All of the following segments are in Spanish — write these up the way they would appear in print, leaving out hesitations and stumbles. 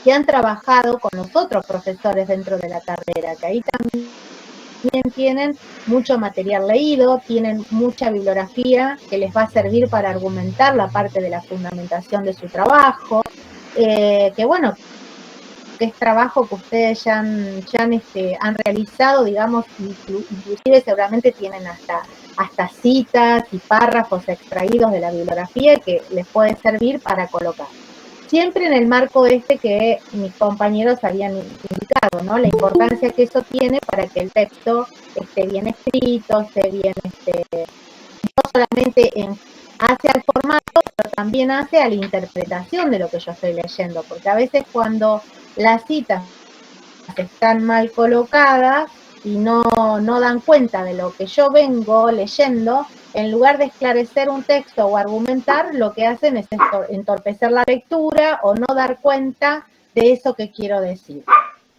que han trabajado con los otros profesores dentro de la carrera, que ahí también tienen mucho material leído, tienen mucha bibliografía que les va a servir para argumentar la parte de la fundamentación de su trabajo, que bueno, que es trabajo que ustedes ya han realizado, digamos, inclusive seguramente tienen hasta citas y párrafos extraídos de la bibliografía que les puede servir para colocar. Siempre en el marco que mis compañeros habían indicado, ¿no? La importancia que eso tiene para que el texto esté bien escrito, esté bien, no solamente hace al formato, pero también hace a la interpretación de lo que yo estoy leyendo, porque a veces cuando las citas están mal colocadas y no dan cuenta de lo que yo vengo leyendo, en lugar de esclarecer un texto o argumentar, lo que hacen es entorpecer la lectura o no dar cuenta de eso que quiero decir.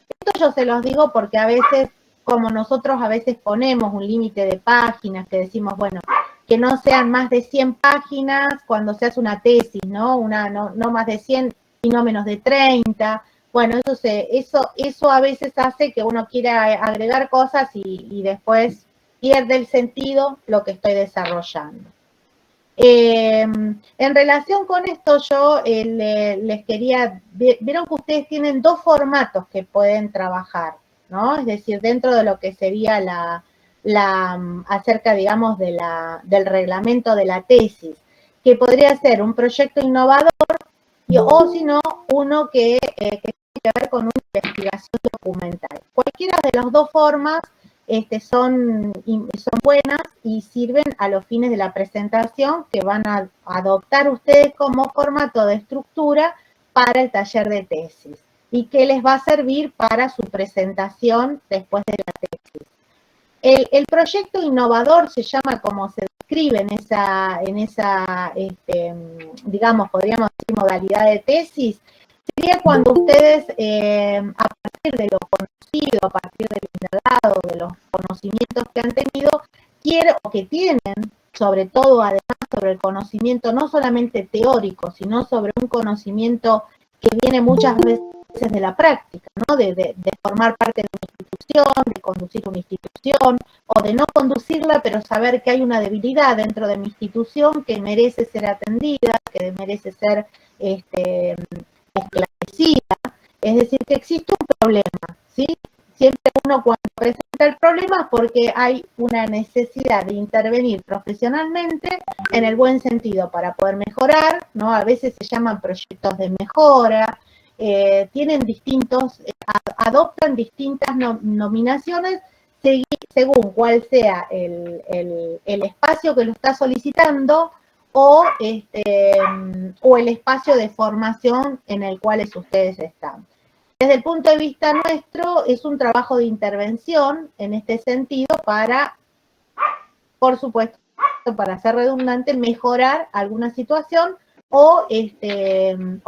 Esto yo se los digo porque a veces, como nosotros a veces ponemos un límite de páginas, que decimos, bueno, que no sean más de 100 páginas cuando se hace una tesis, ¿no? No más de 100 y no menos de 30. Bueno, eso a veces hace que uno quiera agregar cosas y después pierde el sentido lo que estoy desarrollando. En relación con esto, yo les quería, vieron que ustedes tienen dos formatos que pueden trabajar, ¿no? Es decir, dentro de lo que sería acerca, digamos, del reglamento de la tesis, que podría ser un proyecto innovador o si no, uno que tiene que ver con una investigación documental. Cualquiera de las dos formas son buenas y sirven a los fines de la presentación que van a adoptar ustedes como formato de estructura para el taller de tesis y que les va a servir para su presentación después de la tesis. El proyecto innovador se llama como se describe en esa digamos, podríamos decir modalidad de tesis, sería cuando ustedes, a partir de lo conocido, a partir del indagado, de los conocimientos que han tenido, quieren o que tienen, sobre todo además sobre el conocimiento no solamente teórico, sino sobre un conocimiento que viene muchas veces de la práctica, ¿no? De formar parte de una institución, de conducir una institución, o de no conducirla, pero saber que hay una debilidad dentro de mi institución que merece ser atendida, que merece ser esclarecida, es decir, que existe un problema, ¿sí? Siempre uno cuando presenta el problema es porque hay una necesidad de intervenir profesionalmente en el buen sentido para poder mejorar, ¿no? A veces se llaman proyectos de mejora, tienen adoptan distintas nominaciones según cuál sea el espacio que lo está solicitando o el espacio de formación en el cual ustedes están. Desde el punto de vista nuestro, es un trabajo de intervención en este sentido para, por supuesto, para ser redundante, mejorar alguna situación o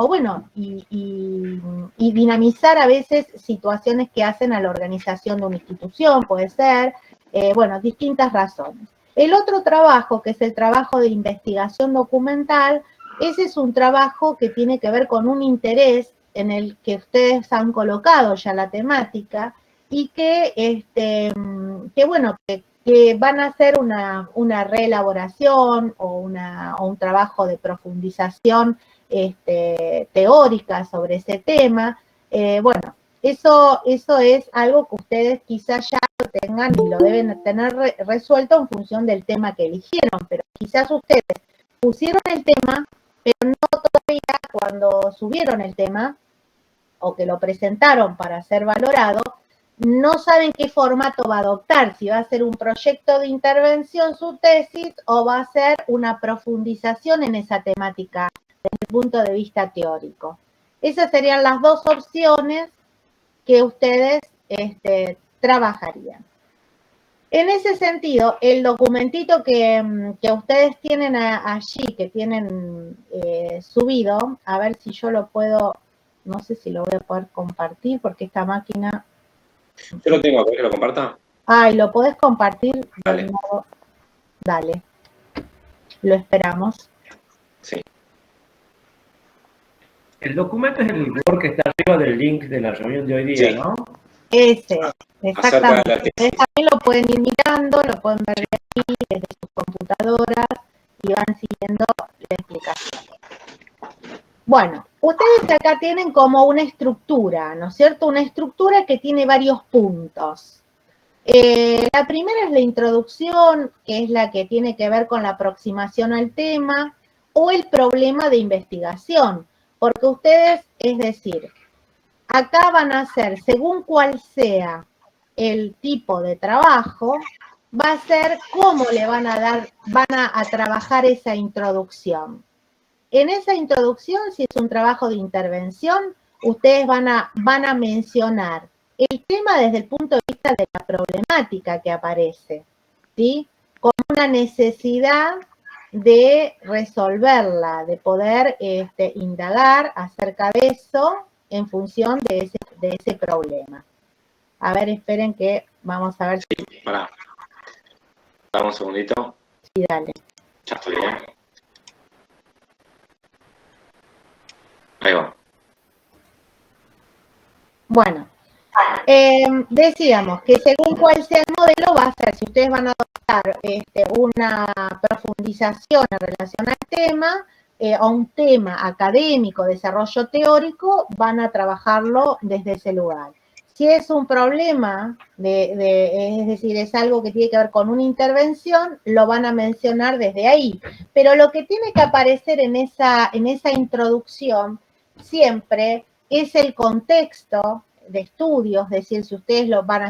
bueno, y dinamizar a veces situaciones que hacen a la organización de una institución, puede ser, bueno, distintas razones. El otro trabajo, que es el trabajo de investigación documental, ese es un trabajo que tiene que ver con un interés en el que ustedes han colocado ya la temática y que bueno, que van a hacer una reelaboración o un trabajo de profundización teórica sobre ese tema. Bueno, eso es algo que ustedes quizás ya lo tengan y lo deben tener resuelto en función del tema que eligieron, pero quizás ustedes pusieron el tema, pero no todavía cuando subieron el tema o que lo presentaron para ser valorado, no saben qué formato va a adoptar, si va a ser un proyecto de intervención, su tesis, o va a ser una profundización en esa temática desde el punto de vista teórico. Esas serían las dos opciones que ustedes trabajarían. En ese sentido, el documentito que ustedes tienen allí, que tienen subido, a ver si yo lo puedo, no sé si lo voy a poder compartir porque esta máquina... Yo lo tengo, ¿querés que lo comparta? Ay, ¿lo podés compartir? Dale. Dale. Lo esperamos. Sí. El documento es el Word que está arriba del link de la reunión de hoy día, Sí. ¿no? Ese, Acerca de la exactamente. tesis. Ustedes también lo pueden ir mirando, lo pueden ver ahí desde sus computadoras y van siguiendo la explicación. Bueno, ustedes acá tienen como una estructura, ¿no es cierto? Una estructura que tiene varios puntos. La primera es la introducción, que es la que tiene que ver con la aproximación al tema o el problema de investigación, porque ustedes, es decir, acá van a ser, según cuál sea el tipo de trabajo, va a ser cómo le van a trabajar esa introducción. En esa introducción, si es un trabajo de intervención, ustedes van a mencionar el tema desde el punto de vista de la problemática que aparece, ¿sí? Como una necesidad de resolverla, de poder indagar acerca de eso en función de ese problema. A ver, esperen que vamos a ver. Sí, pará. Dame un segundito. Sí, dale. Ya estoy bien. Ahí va. Bueno, decíamos que según cuál sea el modelo va a ser, si ustedes van a adoptar una profundización en relación al tema, o un tema académico, desarrollo teórico, van a trabajarlo desde ese lugar. Si es un problema, es decir, es algo que tiene que ver con una intervención, lo van a mencionar desde ahí. Pero lo que tiene que aparecer en esa introducción siempre es el contexto de estudios, es decir, si ustedes van a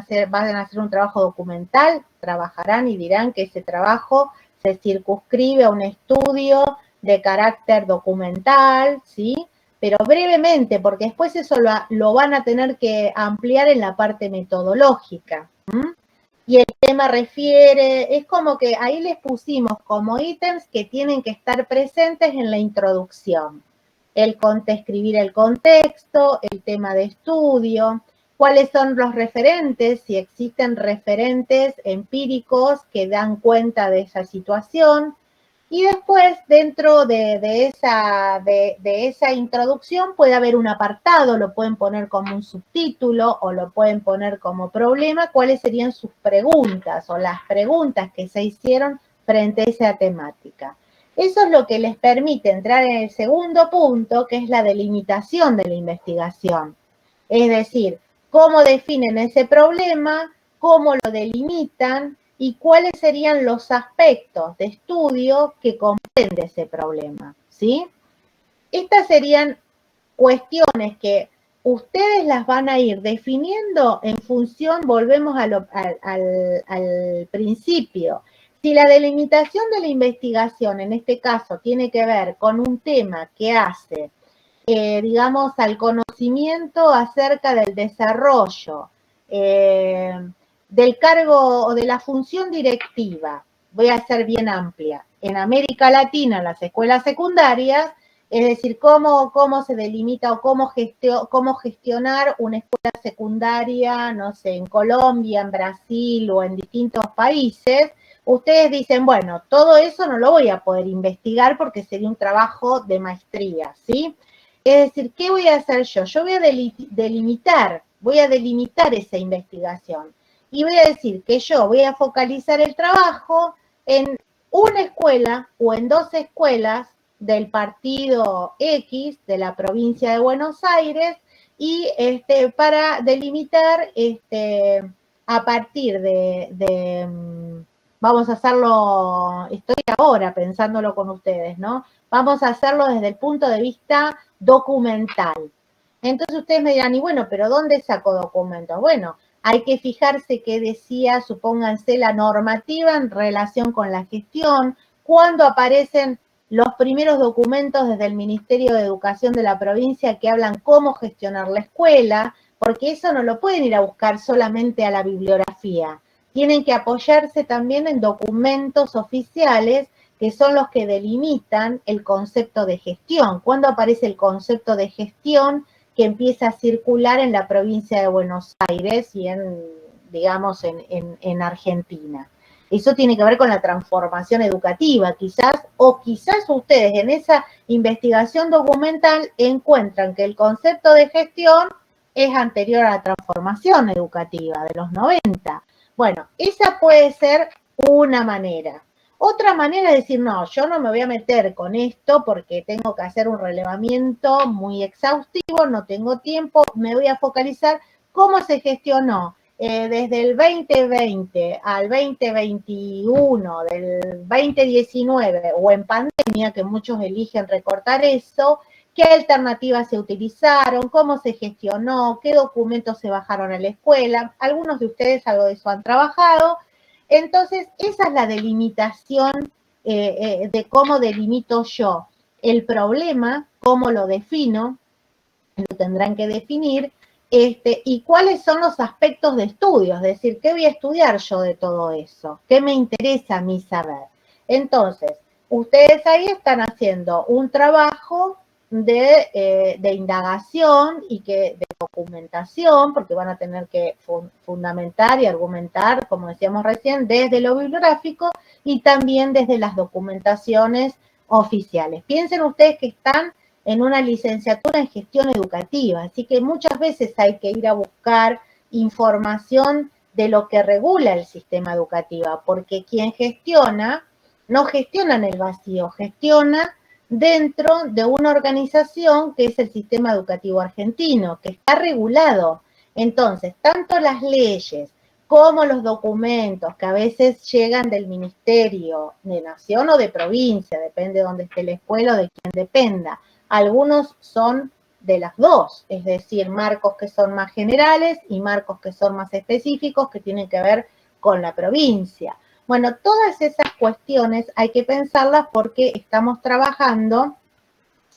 hacer un trabajo documental, trabajarán y dirán que ese trabajo se circunscribe a un estudio de carácter documental, ¿sí? Pero brevemente, porque después eso lo van a tener que ampliar en la parte metodológica. Y el tema refiere, es como que ahí les pusimos como ítems que tienen que estar presentes en la introducción. Escribir el contexto, el tema de estudio, cuáles son los referentes, si existen referentes empíricos que dan cuenta de esa situación. Y después, dentro de esa introducción, puede haber un apartado, lo pueden poner como un subtítulo o lo pueden poner como problema, cuáles serían sus preguntas o las preguntas que se hicieron frente a esa temática. Eso es lo que les permite entrar en el segundo punto, que es la delimitación de la investigación. Es decir, cómo definen ese problema, cómo lo delimitan y cuáles serían los aspectos de estudio que comprende ese problema, ¿sí? Estas serían cuestiones que ustedes las van a ir definiendo en función, volvemos al principio. Si la delimitación de la investigación, en este caso, tiene que ver con un tema que hace, digamos, al conocimiento acerca del desarrollo, del cargo o de la función directiva, voy a ser bien amplia, en América Latina, en las escuelas secundarias, es decir, cómo se delimita o cómo gestionar una escuela secundaria, no sé, en Colombia, en Brasil o en distintos países. Ustedes dicen, bueno, todo eso no lo voy a poder investigar porque sería un trabajo de maestría, ¿sí? Es decir, ¿qué voy a hacer yo? Yo voy a delimitar esa investigación. Y voy a decir que yo voy a focalizar el trabajo en una escuela o en dos escuelas del partido X de la provincia de Buenos Aires y para delimitar a partir vamos a hacerlo, estoy ahora pensándolo con ustedes, ¿no? Vamos a hacerlo desde el punto de vista documental. Entonces ustedes me dirán, y bueno, pero ¿dónde saco documentos? Bueno, hay que fijarse qué decía, supónganse, la normativa en relación con la gestión, cuando aparecen los primeros documentos desde el Ministerio de Educación de la provincia que hablan cómo gestionar la escuela, porque eso no lo pueden ir a buscar solamente a la bibliografía. Tienen que apoyarse también en documentos oficiales que son los que delimitan el concepto de gestión. ¿Cuándo aparece el concepto de gestión que empieza a circular en la provincia de Buenos Aires y digamos, en Argentina? Eso tiene que ver con la transformación educativa, quizás ustedes en esa investigación documental encuentran que el concepto de gestión es anterior a la transformación educativa de los 90. Bueno, esa puede ser una manera. Otra manera es decir, no, yo no me voy a meter con esto porque tengo que hacer un relevamiento muy exhaustivo, no tengo tiempo, me voy a focalizar cómo se gestionó desde el 2020 al 2021, del 2019 o en pandemia, que muchos eligen recortar eso, qué alternativas se utilizaron, cómo se gestionó, qué documentos se bajaron a la escuela. Algunos de ustedes algo de eso han trabajado. Entonces, esa es la delimitación de cómo delimito yo el problema, cómo lo defino, lo tendrán que definir, y cuáles son los aspectos de estudio, es decir, qué voy a estudiar yo de todo eso, qué me interesa a mí saber. Entonces, ustedes ahí están haciendo un trabajo de indagación y de documentación, porque van a tener que fundamentar y argumentar, como decíamos recién, desde lo bibliográfico y también desde las documentaciones oficiales. Piensen ustedes que están en una licenciatura en gestión educativa, así que muchas veces hay que ir a buscar información de lo que regula el sistema educativo, porque quien gestiona, no gestiona en el vacío, gestiona dentro de una organización que es el sistema educativo argentino, que está regulado. Entonces, tanto las leyes como los documentos que a veces llegan del Ministerio de Nación o de provincia, depende de dónde esté la escuela o de quién dependa. Algunos son de las dos, es decir, marcos que son más generales y marcos que son más específicos que tienen que ver con la provincia. Bueno, todas esas cuestiones hay que pensarlas porque estamos trabajando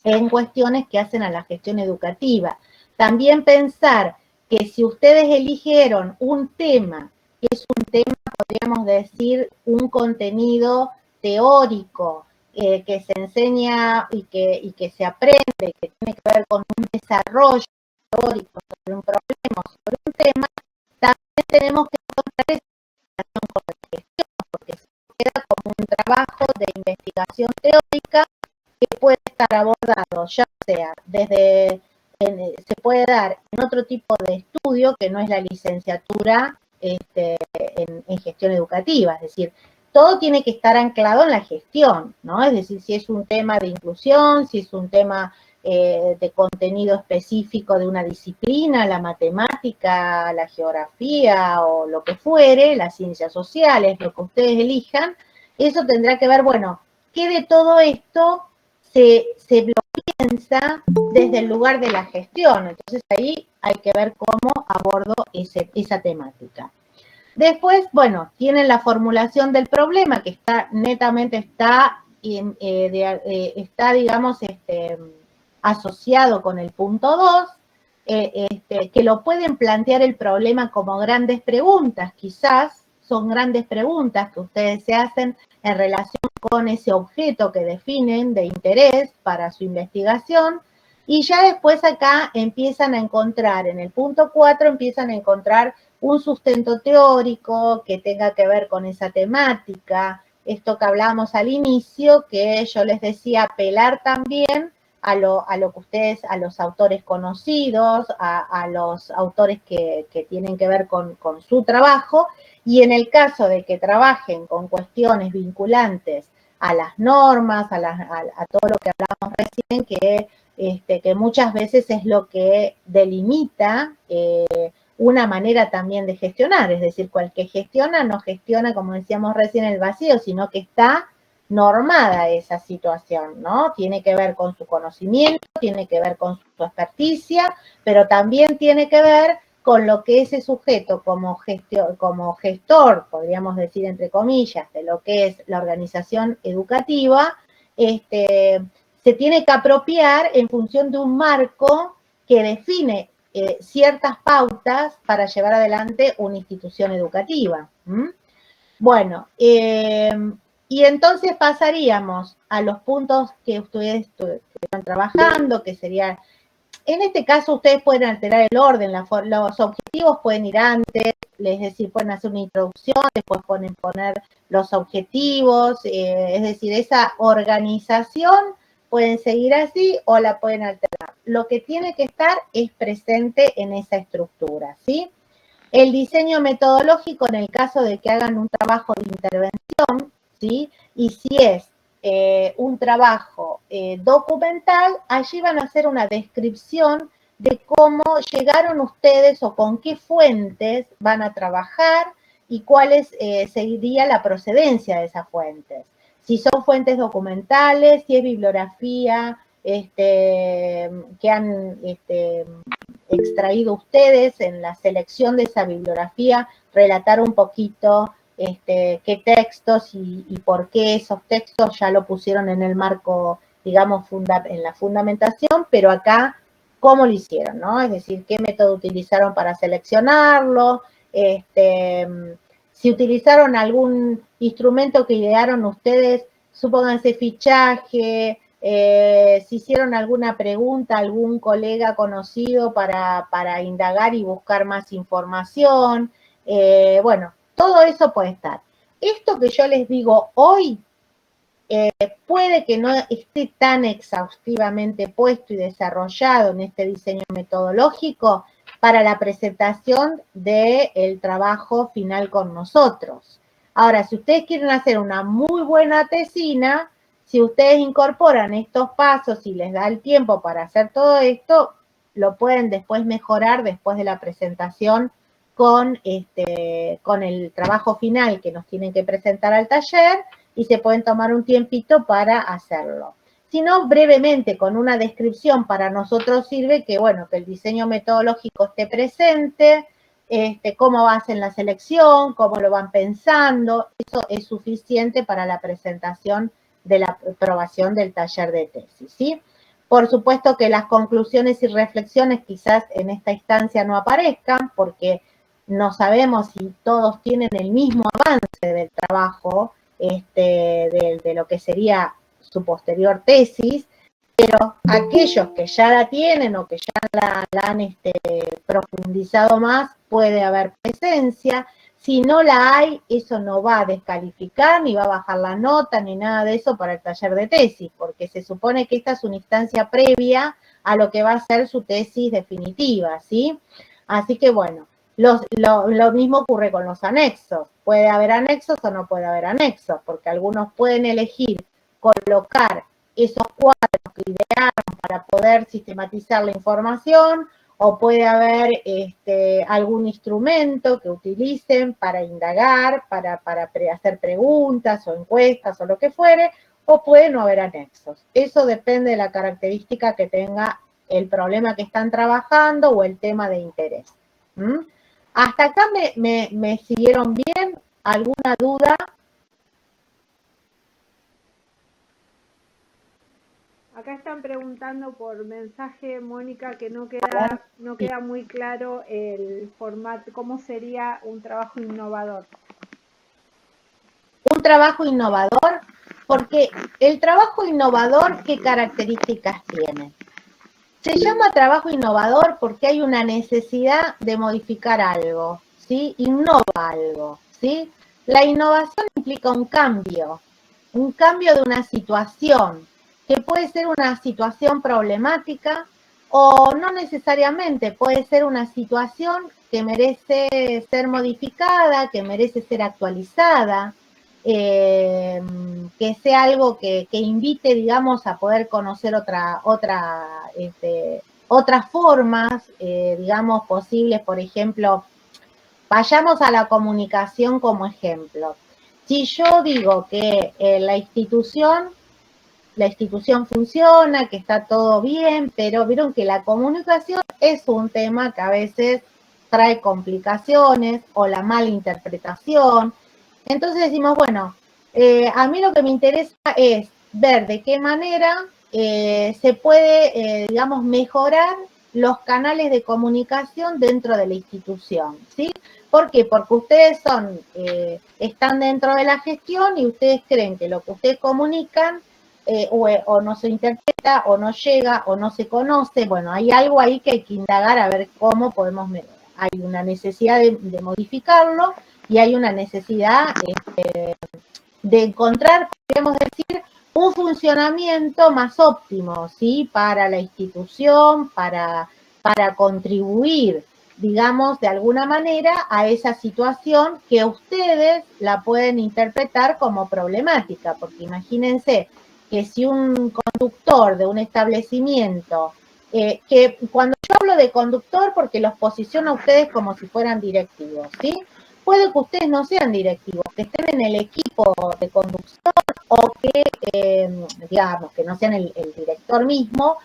en cuestiones que hacen a la gestión educativa. También pensar que si ustedes eligieron un tema, que es un tema, podríamos decir, un contenido teórico, que se enseña y que se aprende, que tiene que ver con un desarrollo teórico sobre un problema, sobre un tema, también tenemos que encontrar esa relación con la gestión, porque se queda como un trabajo de investigación teórica que puede estar abordado, ya sea desde, se puede dar en otro tipo de estudio que no es la licenciatura en gestión educativa, es decir, todo tiene que estar anclado en la gestión, ¿no? Es decir, si es un tema de inclusión, si es un tema de contenido específico de una disciplina, la matemática, la geografía o lo que fuere, las ciencias sociales, lo que ustedes elijan, eso tendrá que ver, bueno, ¿qué de todo esto se piensa desde el lugar de la gestión? Entonces ahí hay que ver cómo abordo esa temática. Después, bueno, tienen la formulación del problema, que está netamente está digamos, asociado con el punto 2, que lo pueden plantear el problema como grandes preguntas, quizás son grandes preguntas que ustedes se hacen en relación con ese objeto que definen de interés para su investigación, y ya después acá empiezan a encontrar, en el punto 4 empiezan a encontrar un sustento teórico que tenga que ver con esa temática, esto que hablábamos al inicio, que yo les decía, apelar también a lo que ustedes, a los autores conocidos, a los autores que tienen que ver con su trabajo, y en el caso de que trabajen con cuestiones vinculantes a las normas, a todo lo que hablamos recién, que muchas veces es lo que delimita una manera también de gestionar, es decir, cual que gestiona no gestiona, como decíamos recién, el vacío, sino que está normada esa situación, ¿no? Tiene que ver con su conocimiento, tiene que ver con su experticia, pero también tiene que ver con lo que ese sujeto como gestor, podríamos decir entre comillas, de lo que es la organización educativa, se tiene que apropiar en función de un marco que define ciertas pautas para llevar adelante una institución educativa. Bueno, y entonces pasaríamos a los puntos que ustedes estuvieron trabajando, que sería En este caso ustedes pueden alterar el orden, los objetivos pueden ir antes, es decir, pueden hacer una introducción, después pueden poner los objetivos, es decir, esa organización pueden seguir así o la pueden alterar. Lo que tiene que estar es presente en esa estructura, ¿sí? El diseño metodológico en el caso de que hagan un trabajo de intervención, ¿sí? Y si es un trabajo documental, allí van a hacer una descripción de cómo llegaron ustedes o con qué fuentes van a trabajar y cuál sería la procedencia de esas fuentes. Si son fuentes documentales, si es bibliografía que han extraído ustedes en la selección de esa bibliografía, relatar un poquito qué textos y por qué esos textos ya lo pusieron en el marco, digamos, en la fundamentación, pero acá, ¿cómo lo hicieron? ¿No? Es decir, ¿qué método utilizaron para seleccionarlo? Si utilizaron algún instrumento que idearon ustedes, supónganse fichaje, si hicieron alguna pregunta a algún colega conocido para indagar y buscar más información. Bueno, todo eso puede estar. Esto que yo les digo hoy puede que no esté tan exhaustivamente puesto y desarrollado en este diseño metodológico para la presentación del trabajo final con nosotros. Ahora, si ustedes quieren hacer una muy buena tesina, si ustedes incorporan estos pasos y les da el tiempo para hacer todo esto, lo pueden después mejorar después de la presentación con el trabajo final que nos tienen que presentar al taller y se pueden tomar un tiempito para hacerlo. Si no, brevemente, con una descripción para nosotros sirve que, bueno, que el diseño metodológico esté presente, cómo hacen la selección, cómo lo van pensando, eso es suficiente para la presentación de la aprobación del taller de tesis, ¿sí? Por supuesto que las conclusiones y reflexiones quizás en esta instancia no aparezcan, porque no sabemos si todos tienen el mismo avance del trabajo, de lo que sería su posterior tesis, pero aquellos que ya la tienen o que ya la han profundizado más, puede haber presencia. Si no la hay, eso no va a descalificar, ni va a bajar la nota, ni nada de eso para el taller de tesis, porque se supone que esta es una instancia previa a lo que va a ser su tesis definitiva, ¿sí? Así que bueno, lo mismo ocurre con los anexos. Puede haber anexos o no puede haber anexos, porque algunos pueden elegir colocar esos cuadros que idearon para poder sistematizar la información, o puede haber algún instrumento que utilicen para indagar, para hacer preguntas o encuestas o lo que fuere, o puede no haber anexos. Eso depende de la característica que tenga el problema que están trabajando o el tema de interés. ¿Hasta acá me siguieron bien? ¿Alguna duda? Acá están preguntando por mensaje, Mónica, que no queda muy claro el formato, cómo sería un trabajo innovador. Un trabajo innovador, porque el trabajo innovador, ¿qué características tiene? Se llama trabajo innovador porque hay una necesidad de modificar algo, ¿sí? Innova algo, ¿sí? La innovación implica un cambio de una situación, que puede ser una situación problemática o no necesariamente, puede ser una situación que merece ser modificada, que merece ser actualizada, que sea algo que invite, digamos, a poder conocer otras formas, digamos, posibles. Por ejemplo, vayamos a la comunicación como ejemplo. Si yo digo que la institución funciona, que está todo bien, pero vieron que la comunicación es un tema que a veces trae complicaciones o la mala interpretación. Entonces decimos, bueno, a mí lo que me interesa es ver de qué manera se puede, digamos, mejorar los canales de comunicación dentro de la institución, ¿sí? ¿Por qué? Porque ustedes están dentro de la gestión y ustedes creen que lo que ustedes comunican o no se interpreta, o no llega, o no se conoce. Bueno, hay algo ahí que hay que indagar a ver cómo podemos mejorar. Hay una necesidad de modificarlo y hay una necesidad de encontrar, podríamos decir, un funcionamiento más óptimo, ¿sí? Para la institución, para contribuir, digamos, de alguna manera a esa situación que ustedes la pueden interpretar como problemática, porque imagínense que si un conductor de un establecimiento, que cuando yo hablo de conductor, porque los posiciono a ustedes como si fueran directivos, ¿sí? Puede que ustedes no sean directivos, que estén en el equipo de conducción o que, digamos, que no sean el director mismo,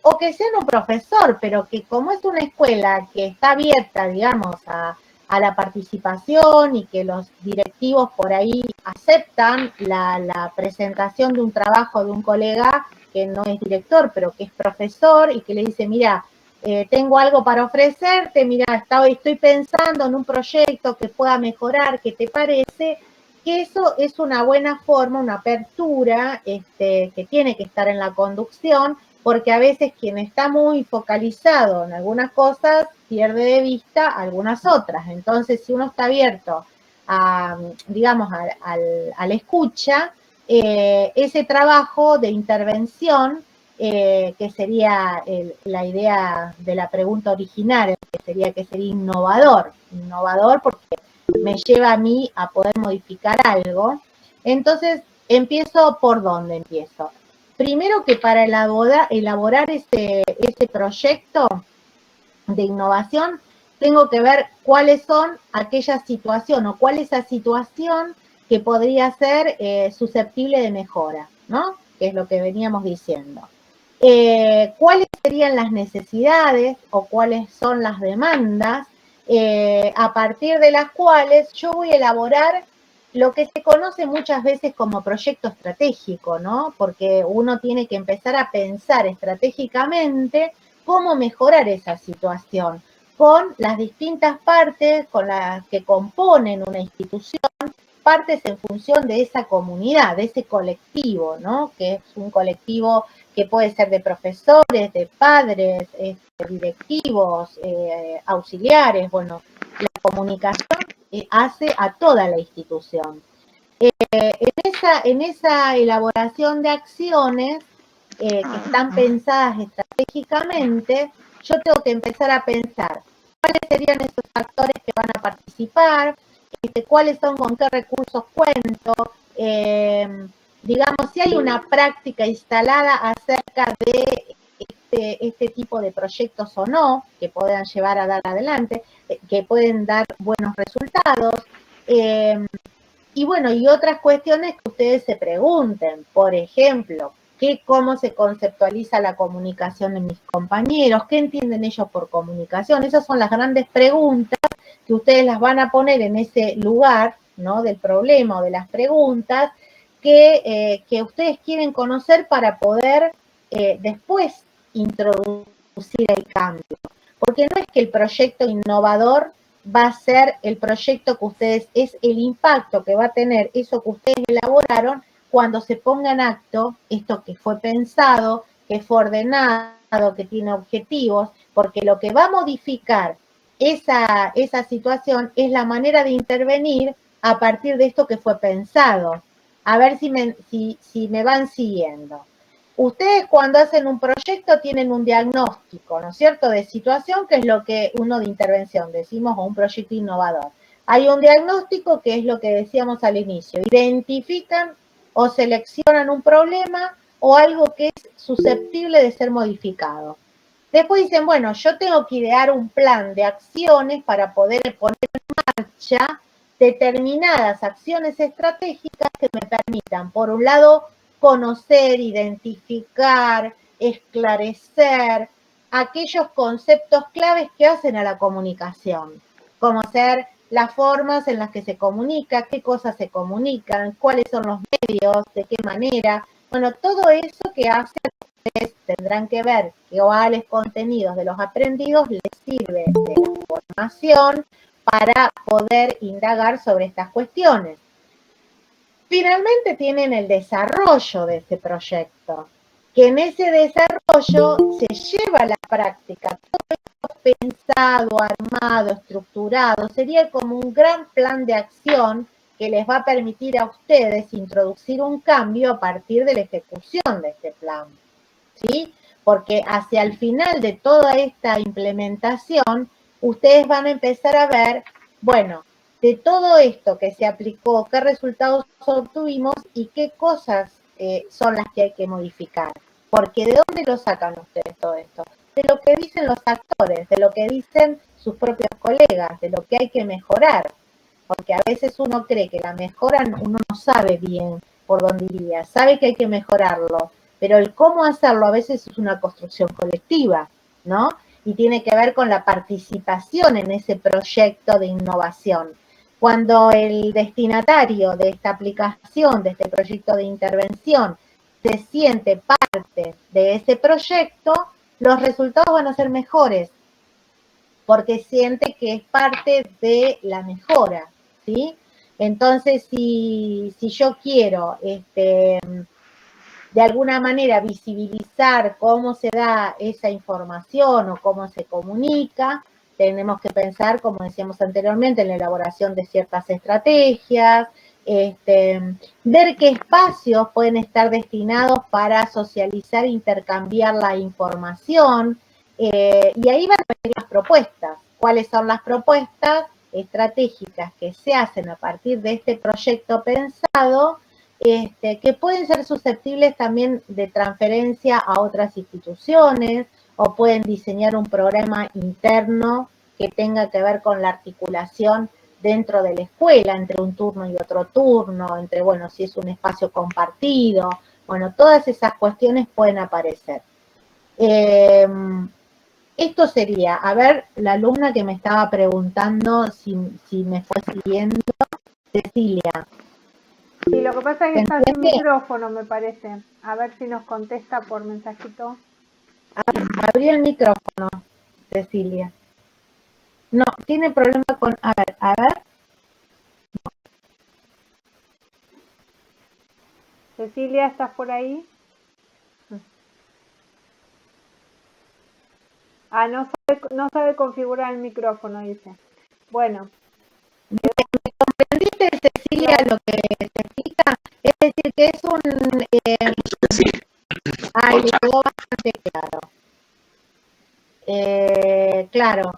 o que sean un profesor, pero que como es una escuela que está abierta, digamos, a la participación y que los directivos por ahí aceptan la presentación de un trabajo de un colega que no es director, pero que es profesor y que le dice, mira, tengo algo para ofrecerte, mira, estoy pensando en un proyecto que pueda mejorar, ¿qué te parece? Que eso es una buena forma, una apertura que tiene que estar en la conducción, porque a veces quien está muy focalizado en algunas cosas pierde de vista algunas otras. Entonces, si uno está abierto a, digamos, a la escucha, ese trabajo de intervención, que sería la idea de la pregunta original, que sería innovador porque me lleva a mí a poder modificar algo. Entonces, empiezo por dónde empiezo. Primero que para elaborar ese proyecto de innovación, tengo que ver cuáles son aquellas situaciones o cuál es esa situación que podría ser susceptible de mejora, ¿no? Que es lo que veníamos diciendo. ¿Cuáles serían las necesidades o cuáles son las demandas a partir de las cuales yo voy a elaborar lo que se conoce muchas veces como proyecto estratégico, ¿no? Porque uno tiene que empezar a pensar estratégicamente cómo mejorar esa situación con las distintas partes con las que componen una institución, partes en función de esa comunidad, de ese colectivo, ¿no? Que es un colectivo que puede ser de profesores, de padres, directivos, auxiliares. Bueno, la comunicación hace a toda la institución. En esa elaboración de acciones que están pensadas estratégicamente, yo tengo que empezar a pensar cuáles serían esos actores que van a participar, cuáles son, con qué recursos cuento, digamos, si hay una práctica instalada acerca de este tipo de proyectos o no, que puedan llevar a dar adelante, que pueden dar buenos resultados, y bueno, y otras cuestiones que ustedes se pregunten, por ejemplo, cómo se conceptualiza la comunicación de mis compañeros, qué entienden ellos por comunicación. Esas son las grandes preguntas que ustedes las van a poner en ese lugar, ¿no? Del problema o de las preguntas que ustedes quieren conocer para poder después introducir el cambio. Porque no es que el proyecto innovador va a ser el proyecto que ustedes, es el impacto que va a tener eso que ustedes elaboraron cuando se ponga en acto esto que fue pensado, que fue ordenado, que tiene objetivos, porque lo que va a modificar esa situación es la manera de intervenir a partir de esto que fue pensado. A ver si me van siguiendo. Ustedes cuando hacen un proyecto tienen un diagnóstico, ¿no es cierto?, de situación, que es lo que uno de intervención decimos, o un proyecto innovador. Hay un diagnóstico que es lo que decíamos al inicio. Identifican o seleccionan un problema o algo que es susceptible de ser modificado. Después dicen, bueno, yo tengo que idear un plan de acciones para poder poner en marcha determinadas acciones estratégicas que me permitan, por un lado, conocer, identificar, esclarecer aquellos conceptos claves que hacen a la comunicación, como ser las formas en las que se comunica, qué cosas se comunican, cuáles son los medios, de qué manera. Bueno, todo eso que hace, ustedes tendrán que ver cuáles contenidos de los aprendidos les sirve de la formación para poder indagar sobre estas cuestiones. finalmente tienen el desarrollo de ese proyecto, que en ese desarrollo se lleva a la práctica. Todo esto pensado, armado, estructurado, sería como un gran plan de acción que les va a permitir a ustedes introducir un cambio a partir de la ejecución de este plan, ¿sí? Porque hacia el final de toda esta implementación, ustedes van a empezar a ver, bueno, de todo esto que se aplicó, qué resultados obtuvimos y qué cosas son las que hay que modificar. Porque ¿de dónde lo sacan ustedes todo esto? De lo que dicen los actores, de lo que dicen sus propios colegas, de lo que hay que mejorar. Porque a veces uno cree que la mejora, uno no sabe bien por dónde iría, sabe que hay que mejorarlo, pero el cómo hacerlo a veces es una construcción colectiva, ¿no? Y tiene que ver con la participación en ese proyecto de innovación. Cuando el destinatario de esta aplicación, de este proyecto de intervención, se siente parte de ese proyecto, los resultados van a ser mejores, porque siente que es parte de la mejora, ¿sí? Entonces, si yo quiero de alguna manera visibilizar cómo se da esa información o cómo se comunica, tenemos que pensar, como decíamos anteriormente, en la elaboración de ciertas estrategias, ver qué espacios pueden estar destinados para socializar e intercambiar la información, y ahí van a venir las propuestas. ¿Cuáles son las propuestas estratégicas que se hacen a partir de este proyecto pensado? Que pueden ser susceptibles también de transferencia a otras instituciones o pueden diseñar un programa interno que tenga que ver con la articulación dentro de la escuela, entre un turno y otro turno, entre, bueno, si es un espacio compartido, bueno, todas esas cuestiones pueden aparecer. Esto sería, a ver, la alumna que me estaba preguntando si me fue siguiendo, Cecilia. Sí, lo que pasa es que está sin micrófono, me parece. A ver si nos contesta por mensajito. Abrí el micrófono, Cecilia. No, tiene problema con... A ver. Cecilia, ¿estás por ahí? Ah, no sabe configurar el micrófono, dice. Bueno. ¿Me comprendiste, Cecilia, lo que se explica? Es decir, que es un... Sí. le quedó bastante claro. Claro,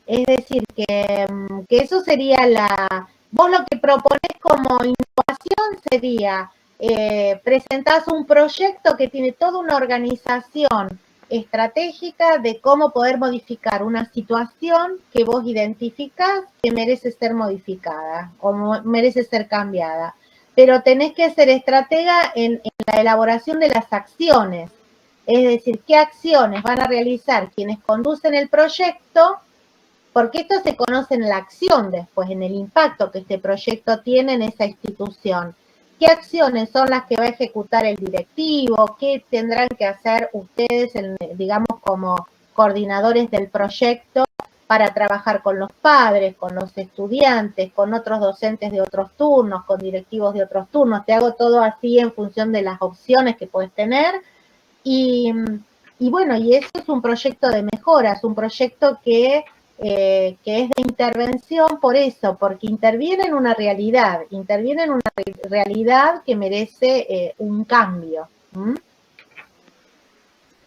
es decir, que eso sería vos lo que proponés como innovación sería, presentás un proyecto que tiene toda una organización estratégica de cómo poder modificar una situación que vos identificás que merece ser modificada o merece ser cambiada. Pero tenés que ser estratega en la elaboración de las acciones. Es decir, qué acciones van a realizar quienes conducen el proyecto, porque esto se conoce en la acción después, en el impacto que este proyecto tiene en esa institución. ¿Qué acciones son las que va a ejecutar el directivo? ¿Qué tendrán que hacer ustedes, digamos, como coordinadores del proyecto para trabajar con los padres, con los estudiantes, con otros docentes de otros turnos, con directivos de otros turnos? Te hago todo así en función de las opciones que puedes tener. Y bueno, y eso es un proyecto de mejora, es un proyecto que es de intervención por eso, porque interviene en una realidad que merece un cambio.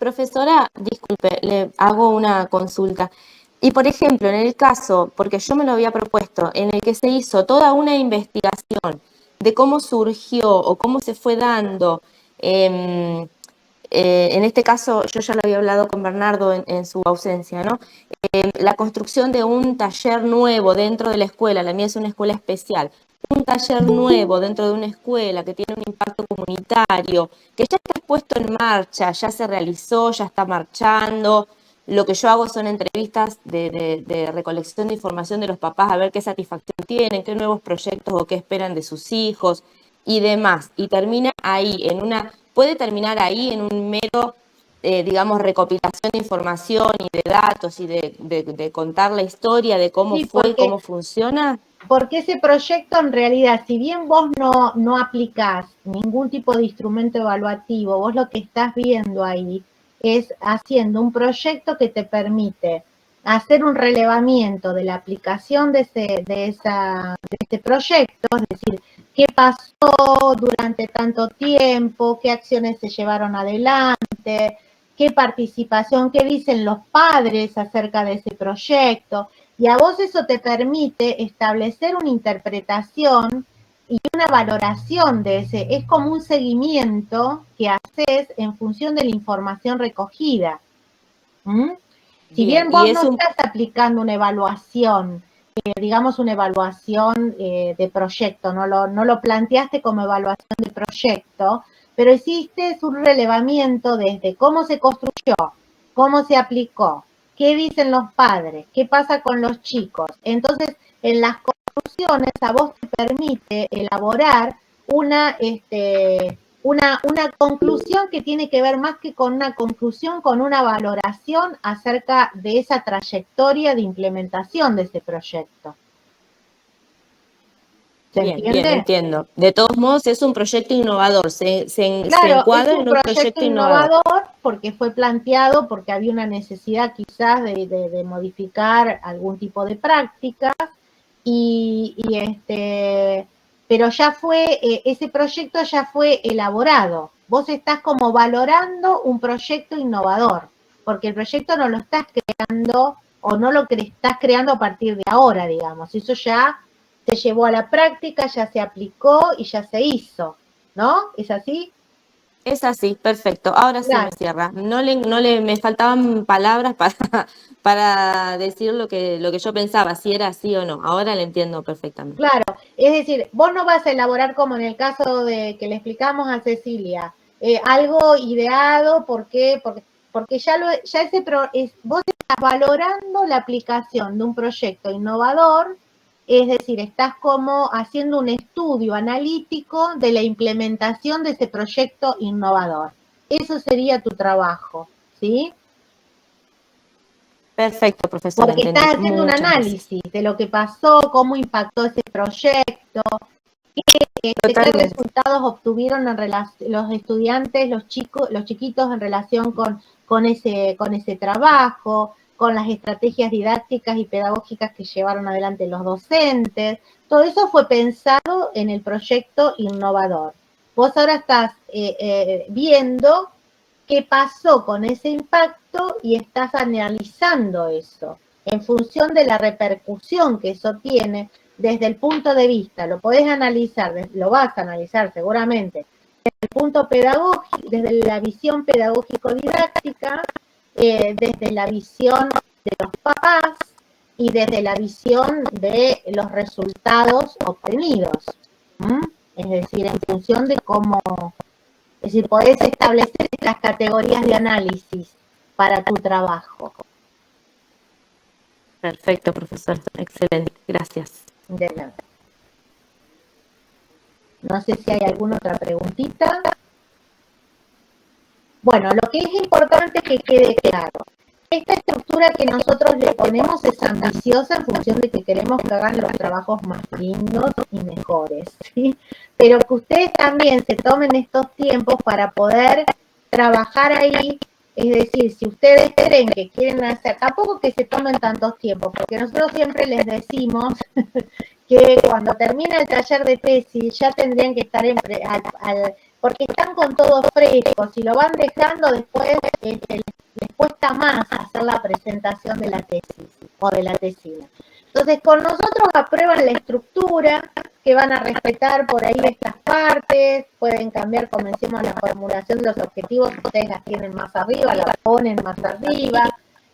Profesora, disculpe, le hago una consulta. Y por ejemplo, en el caso, porque yo me lo había propuesto, en el que se hizo toda una investigación de cómo surgió o cómo se fue dando, en este caso yo ya lo había hablado con Bernardo en su ausencia, ¿no? La construcción de un taller nuevo dentro de la escuela, la mía es una escuela especial, un taller nuevo dentro de una escuela que tiene un impacto comunitario, que ya está puesto en marcha, ya se realizó, ya está marchando. Lo que yo hago son entrevistas de recolección de información de los papás a ver qué satisfacción tienen, qué nuevos proyectos o qué esperan de sus hijos y demás. Y termina ahí, puede terminar ahí en un mero digamos, recopilación de información y de datos y de contar la historia de cómo Sí, fue y cómo funciona. Porque ese proyecto en realidad, si bien vos no aplicás ningún tipo de instrumento evaluativo, vos lo que estás viendo ahí es haciendo un proyecto que te permite hacer un relevamiento de la aplicación de ese proyecto, es decir, qué pasó durante tanto tiempo, qué acciones se llevaron adelante, qué participación, qué dicen los padres acerca de ese proyecto. Y a vos eso te permite establecer una interpretación y una valoración de ese. Es como un seguimiento que haces en función de la información recogida. ¿Mm? Si bien vos no estás aplicando una evaluación, digamos una evaluación de proyecto, no lo planteaste como evaluación de proyecto, pero hiciste un relevamiento desde cómo se construyó, cómo se aplicó, qué dicen los padres, qué pasa con los chicos. Entonces, en las conclusiones a vos te permite elaborar una conclusión que tiene que ver más que con una conclusión, con una valoración acerca de esa trayectoria de implementación de ese proyecto. ¿Se entiende? Bien, entiendo. De todos modos, es un proyecto innovador, se Claro, encuadra es en un proyecto innovador porque fue planteado, porque había una necesidad quizás de modificar algún tipo de prácticas, pero ya fue, ese proyecto ya fue elaborado. Vos estás como valorando un proyecto innovador, porque el proyecto no lo estás creando o no lo estás creando a partir de ahora, digamos. Eso ya se llevó a la práctica, ya se aplicó y ya se hizo, ¿no? ¿Es así? Es así, perfecto. Ahora sí me cierra. Me faltaban palabras para decir lo que yo pensaba, si era así o no. Ahora lo entiendo perfectamente. Claro, es decir, vos no vas a elaborar como en el caso de que le explicamos a Cecilia, algo ideado, ¿por qué? Porque vos estás valorando la aplicación de un proyecto innovador, es decir, estás como haciendo un estudio analítico de la implementación de ese proyecto innovador. Eso sería tu trabajo, ¿sí? Perfecto, profesora. Porque estás haciendo un análisis de lo que pasó, cómo impactó ese proyecto, qué resultados obtuvieron los estudiantes, los chiquitos en relación con ese trabajo, con las estrategias didácticas y pedagógicas que llevaron adelante los docentes. Todo eso fue pensado en el proyecto innovador. Vos ahora estás viendo qué pasó con ese impacto y estás analizando eso en función de la repercusión que eso tiene desde el punto de vista, lo podés analizar, lo vas a analizar seguramente, desde el punto pedagógico, desde la visión pedagógico-didáctica, desde la visión de los papás y desde la visión de los resultados obtenidos. Es decir, en función de cómo, es decir, podés establecer las categorías de análisis para tu trabajo. Perfecto, profesor. Excelente. Gracias. De nada. No sé si hay alguna otra preguntita. Bueno, lo que es importante que quede claro. Esta estructura que nosotros le ponemos es ambiciosa en función de que queremos que hagan los trabajos más lindos y mejores, ¿sí? Pero que ustedes también se tomen estos tiempos para poder trabajar ahí. Es decir, si ustedes creen que quieren hacer, tampoco que se tomen tantos tiempos, porque nosotros siempre les decimos que cuando termina el taller de tesis ya tendrían que estar porque están con todo fresco, si lo van dejando después les cuesta más hacer la presentación de la tesis o de la tesina. Entonces con nosotros aprueban la estructura, que van a respetar por ahí estas partes, pueden cambiar, como decimos, la formulación de los objetivos, ustedes las tienen más arriba, la ponen más arriba.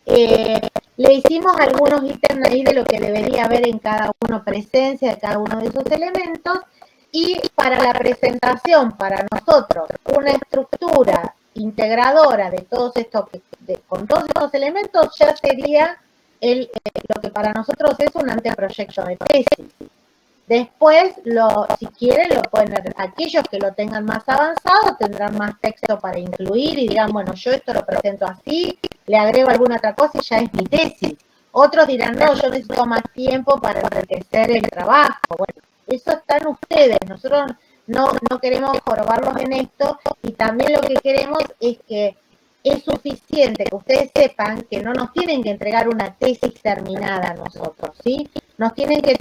Le hicimos algunos ítems ahí de lo que debería haber en cada uno, presencia de cada uno de esos elementos, y para la presentación, para nosotros, una estructura integradora de todos estos, con todos estos elementos, ya sería lo que para nosotros es un anteproyecto de tesis. Después, si quieren, lo pueden, aquellos que lo tengan más avanzado tendrán más texto para incluir y digan, bueno, yo esto lo presento así, le agrego alguna otra cosa y ya es mi tesis. Otros dirán, no, yo necesito más tiempo para enriquecer el trabajo. Bueno, eso están ustedes. Nosotros no queremos jorobarlos en esto y también lo que queremos es que es suficiente que ustedes sepan que no nos tienen que entregar una tesis terminada a nosotros, ¿sí? Nos tienen que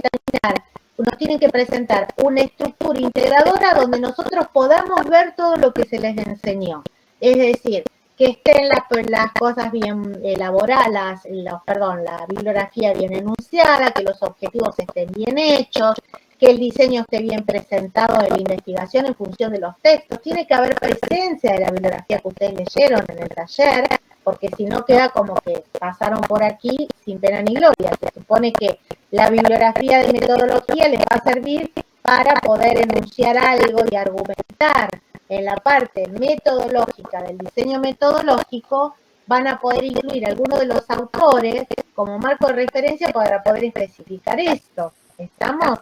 presentar una estructura integradora donde nosotros podamos ver todo lo que se les enseñó. Es decir, que estén las cosas bien elaboradas, la bibliografía bien enunciada, que los objetivos estén bien hechos, que el diseño esté bien presentado de la investigación en función de los textos. Tiene que haber presencia de la bibliografía que ustedes leyeron en el taller, porque si no queda como que pasaron por aquí sin pena ni gloria. Se supone que la bibliografía de metodología les va a servir para poder enunciar algo y argumentar. En la parte metodológica del diseño metodológico van a poder incluir algunos de los autores como marco de referencia para poder especificar esto. ¿Estamos?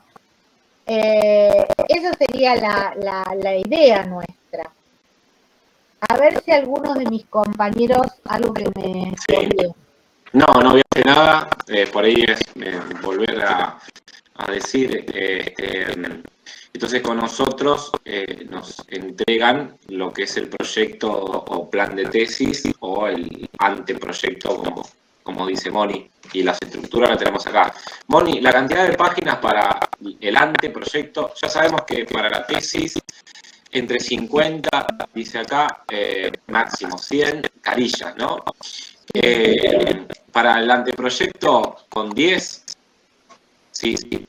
Eso sería la idea nuestra. A ver si algunos de mis compañeros, algo que me olvide. No voy a hacer nada. Por ahí es volver a decir. Entonces con nosotros nos entregan lo que es el proyecto o plan de tesis o el anteproyecto, como dice Moni, y las estructuras las tenemos acá. Moni, la cantidad de páginas para el anteproyecto, ya sabemos que para la tesis entre 50, dice acá, máximo 100 carillas, ¿no? Para el anteproyecto con 10, sí.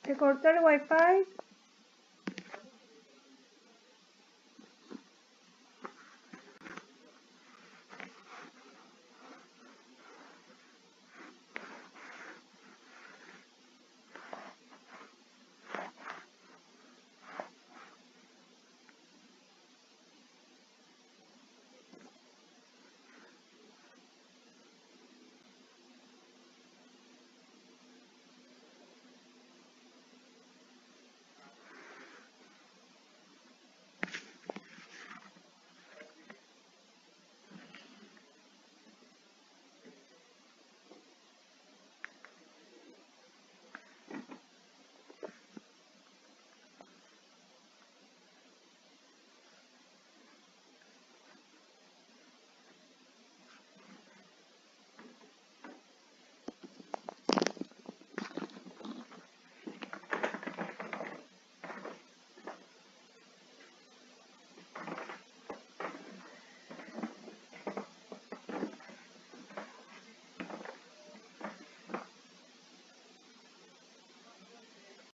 ¿Se cortó el wifi?